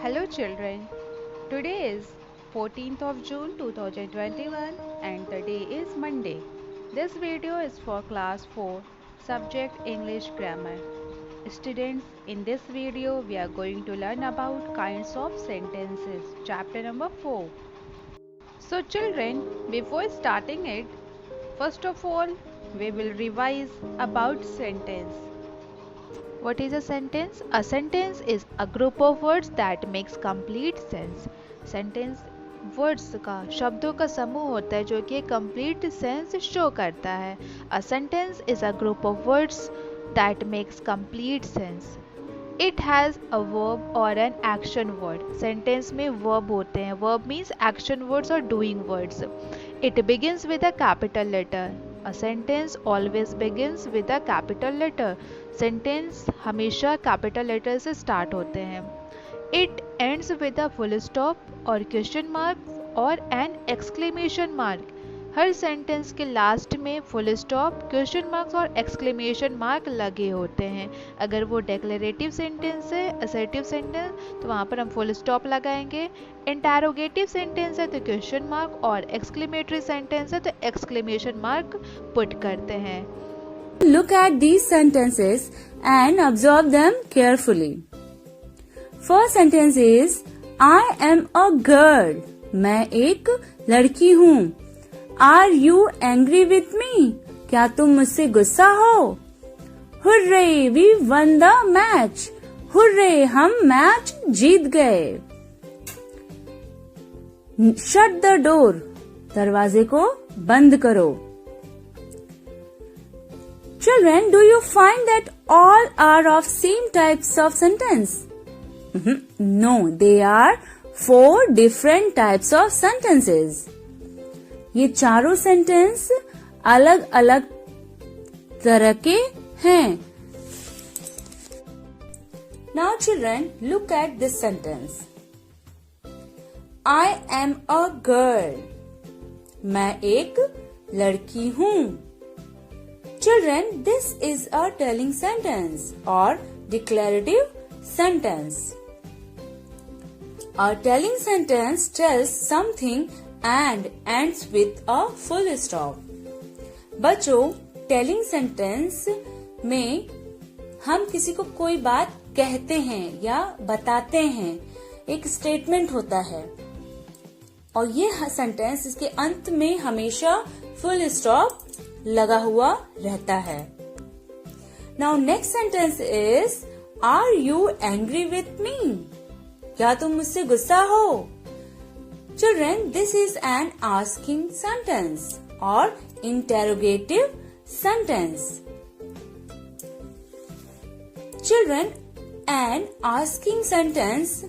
Hello children, today is 14th of June 2021 and the day is Monday. This video is for class 4, subject English grammar. Students, in this video we are going to learn about kinds of sentences, chapter number 4. So children, before starting it, first of all, we will revise about sentence. What is a sentence? A sentence is a group of words that makes complete sense. Sentence words का शब्दों का समूह होता है जो कि complete sense show करता है. A sentence is a group of words that makes complete sense. It has a verb और एन एक्शन वर्ड. सेंटेंस में वर्ब होते हैं. वर्ब मीन्स एक्शन वर्ड्स और doing words. It begins with a capital letter. A sentence always begins with a capital letter. Sentence हमेशा capital letter से start होते हैं. It ends with a full stop और question mark और an exclamation mark. Her sentence के last में full stop, question marks और exclamation mark लगे होते हैं. अगर वो डिक्लेरेटिव सेंटेंस है, असर्टिव सेंटेंस, तो वहाँ पर हम फुल स्टॉप लगाएंगे. इंटरोगेटिव सेंटेंस है तो क्वेश्चन मार्क और एक्सक्लेमेटरी सेंटेंस है तो एक्सक्लेमेशन मार्क पुट करते हैं. Look at these sentences and observe them carefully. First sentence is I am a girl. मैं एक लड़की हूँ. Are you angry with me? क्या तुम मुझसे गुस्सा हो? Hooray! We won the match. Hooray! हम मैच जीत गए. Shut the door. दरवाजे को बंद करो. Children, do you find that all are of same types of sentence? No, they are 4 different types of sentences. ये चारों सेंटेंस अलग अलग तरह के हैं. Now children, look at this sentence. I am a girl. मैं एक लड़की हूँ. Children, this is a telling sentence or declarative sentence. A telling sentence tells something and ends with a full stop. बच्चों, telling sentence में हम किसी को कोई बात कहते हैं या बताते हैं. एक स्टेटमेंट होता है और ये सेंटेंस इसके अंत में हमेशा फुल स्टॉप लगा हुआ रहता है. Now next sentence is Are you angry with me? क्या तुम मुझसे गुस्सा हो? Children, this is an asking sentence or interrogative sentence. Children, an asking sentence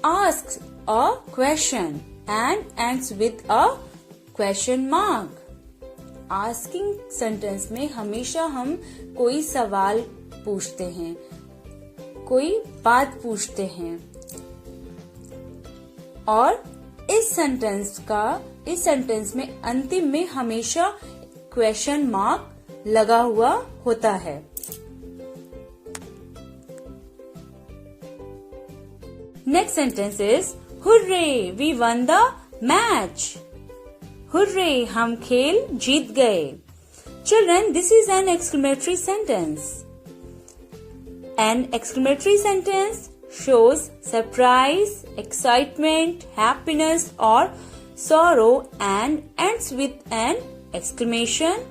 asks a question and ends with a question mark. Asking sentence में हमेशा हम कोई सवाल पूछते हैं, कोई बात पूछते हैं और इस सेंटेंस में अंतिम में हमेशा क्वेश्चन मार्क लगा हुआ होता है. Next sentence is hurray we won the match. Hurray हम खेल जीत गए. Children, this is an exclamatory sentence. An exclamatory sentence shows surprise, excitement, happiness or sorrow and ends with an exclamation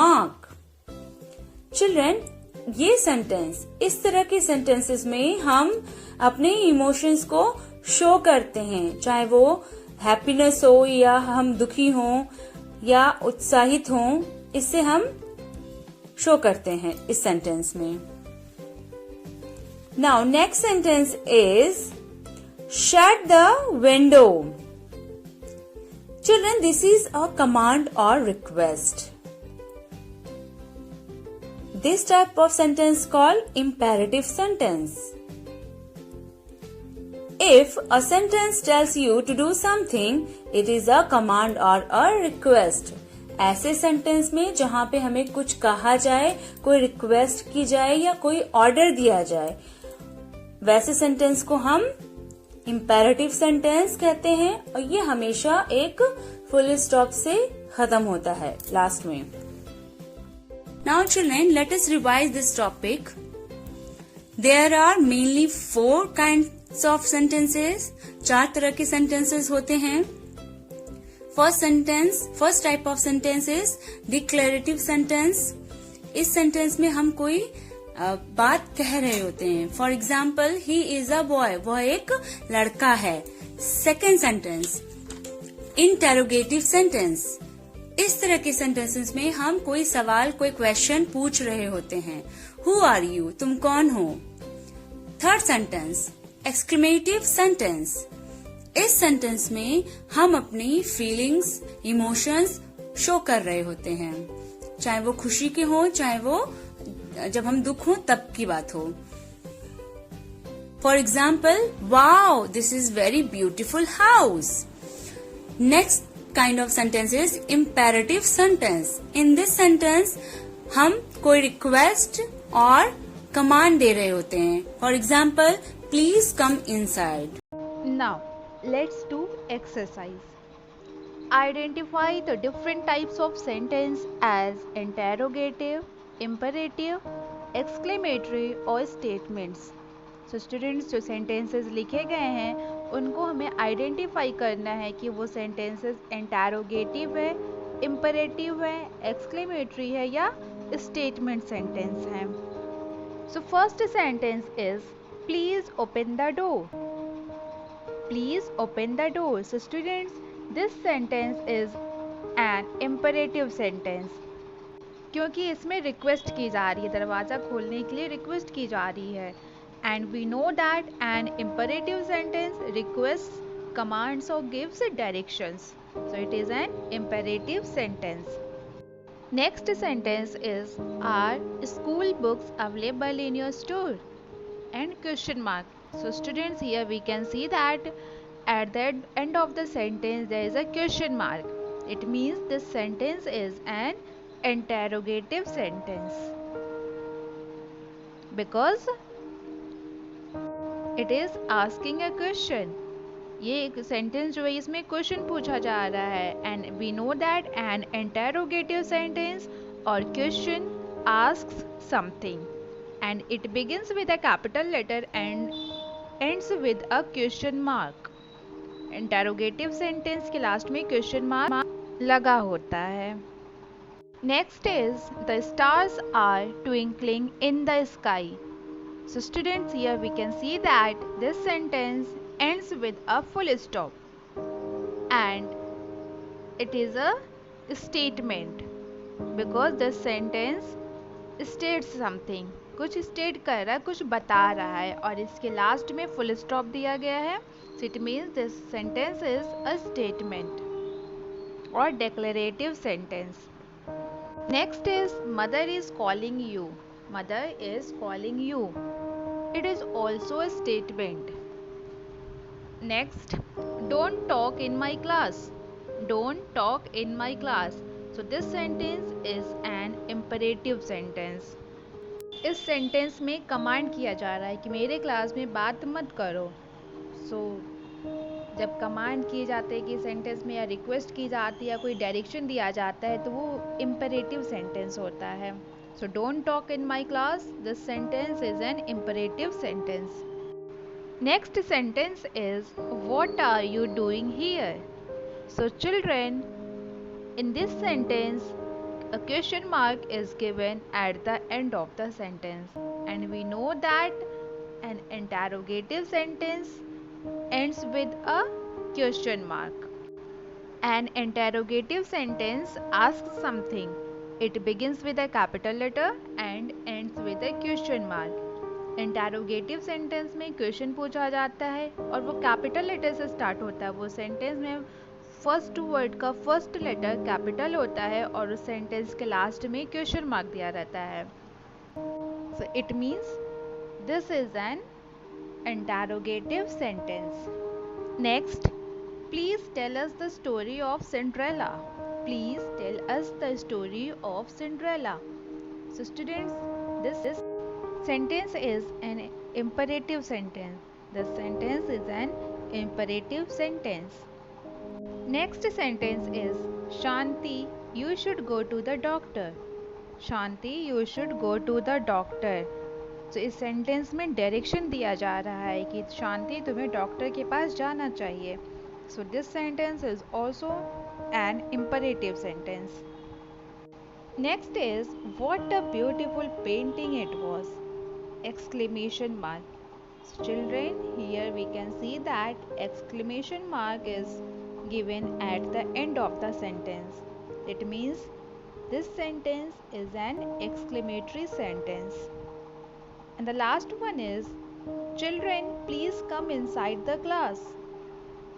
mark. Children, ये sentence इस तरह के sentences में हम अपने इमोशंस को शो करते हैं, चाहे वो हैप्पीनेस हो या हम दुखी हों या उत्साहित हों, इससे हम शो करते हैं इस सेंटेंस में. Now next sentence is shut the window. Children, this is a command और request. This type of sentence called imperative sentence. If a sentence tells you to do something, it is a command or a request. ऐसे sentence में जहाँ पे हमें कुछ कहा जाए, कोई रिक्वेस्ट की जाए या कोई ऑर्डर दिया जाए, वैसे सेंटेंस को हम इम्पेरेटिव सेंटेंस कहते हैं और ये हमेशा एक फुल स्टॉप से खत्म होता है लास्ट में। Now children, let us revise this topic. There are mainly 4 kinds of sentences. 4 तरह के सेंटेंसेस होते हैं। First type of sentence is declarative sentence. इस सेंटेंस में हम कोई बात कह रहे होते हैं। For example, he is a boy, वह एक लड़का है। Second sentence, interrogative sentence. इस तरह के सेंटेंसेस में हम कोई सवाल, कोई क्वेश्चन पूछ रहे होते हैं। हु आर यू, तुम कौन हो। Third sentence, exclamative sentence. इस सेंटेंस में हम अपनी फीलिंग्स, इमोशंस शो कर रहे होते हैं, चाहे वो खुशी के हो, चाहे वो जब हम दुख हो तब की बात हो। For example, wow this is very beautiful house. Next kind of sentence is imperative sentence. In this sentence हम कोई रिक्वेस्ट और कमांड दे रहे होते हैं। For example, please come inside. Now, let's do exercise. Identify the different types of sentence as interrogative, imperative, exclamatory और statements. So students, जो sentences लिखे गए हैं उनको हमें identify करना है कि वो sentences interrogative है, imperative है, exclamatory है या statement sentence है. So first sentence is please open the door. Please open the door. So students, this sentence is an imperative sentence क्योंकि इसमें रिक्वेस्ट की जा रही है, दरवाज़ा खोलने के लिए रिक्वेस्ट की जा रही है। And we know that an imperative sentence request, commands और gives directions, so it is an imperative sentence. Next sentence is are school books available in your store and question mark. So students, here we can see that at the end of the sentence there is a question mark. It means this sentence is an interrogative sentence because it is asking a question. ये एक sentence जो है इसमें question पूछा जा रहा है and we know that an interrogative sentence और question asks something and it begins with a capital letter and ends with a question mark. Interrogative sentence के लास्ट में क्वेश्चन मार्क लगा होता है। Next is the stars are twinkling in the sky. So students, here we can see that this sentence ends with a full stop and it is a statement because the sentence states something, कुछ state कर रहा है, कुछ बता रहा है और इसके लास्ट में फुल स्टॉप दिया गया है। So it means this sentence is a statement or declarative sentence. Next is mother is calling you. Mother is calling you. It is also a statement. Next, don't talk in my class. Don't talk in my class. So this sentence is an imperative sentence. इस sentence में command किया जा रहा है कि मेरे class में बात मत करो। जब कमांड किए जाते हैं कि सेंटेंस में या रिक्वेस्ट की जाती है या कोई डायरेक्शन दिया जाता है तो वो इम्परेटिव सेंटेंस होता है। So don't talk in my class, this sentence is an imperative sentence. Next sentence is what are you doing here? So children, in this sentence a question mark is given at the end of the sentence and we know that an interrogative sentence ends with a question mark. An interrogative sentence asks something. It begins with a capital letter and ends with a question mark. Interrogative sentence में question पूछा जाता है और वो capital letter से start होता है। वो सेंटेंस में फर्स्ट वर्ड का फर्स्ट लेटर कैपिटल होता है और उस सेंटेंस के लास्ट में क्वेश्चन मार्क दिया रहता है। So it means this is an interrogative sentence. Next, please tell us the story of Cinderella. Please tell us the story of Cinderella. So students, this sentence is an imperative sentence. The sentence is an imperative sentence. Next sentence is Shanti, you should go to the doctor. Shanti, you should go to the doctor. तो इस sentence में direction दिया जा रहा है कि शांति तुम्हें doctor के पास जाना चाहिए. So this sentence is also an imperative sentence. Next is what a beautiful painting it was! exclamation mark. So children, here we can see that exclamation mark is given at the end of the sentence. It means this sentence is an exclamatory sentence. And the last one is, children, please come inside the class.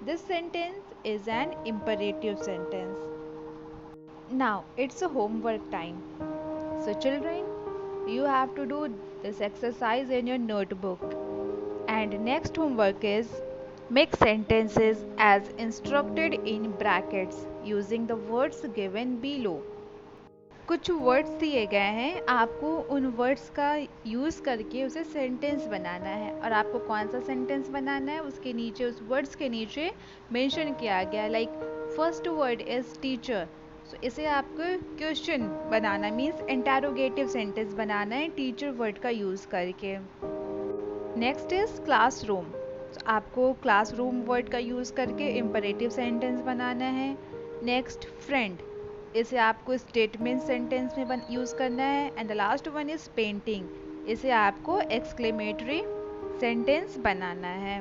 This sentence is an imperative sentence. Now it's a homework time. So children, you have to do this exercise in your notebook. And next homework is make sentences as instructed in brackets using the words given below. कुछ words दिए गए हैं, आपको उन words का use करके उसे sentence बनाना है. और आपको कौन सा सेंटेंस बनाना है उसके नीचे, उस वर्ड्स के नीचे मेंशन किया गया. Like first word is teacher. So इसे आपको क्वेश्चन बनाना, मीन्स इंटरोगेटिव सेंटेंस बनाना है टीचर वर्ड का यूज़ करके. Next is classroom. आपको क्लासरूम वर्ड का यूज़ करके इम्परेटिव सेंटेंस बनाना है. नेक्स्ट फ्रेंड, इसे आपको स्टेटमेंट सेंटेंस में यूज़ करना है. And the last one is painting, इसे आपको एक्सक्लेमेटरी सेंटेंस बनाना है.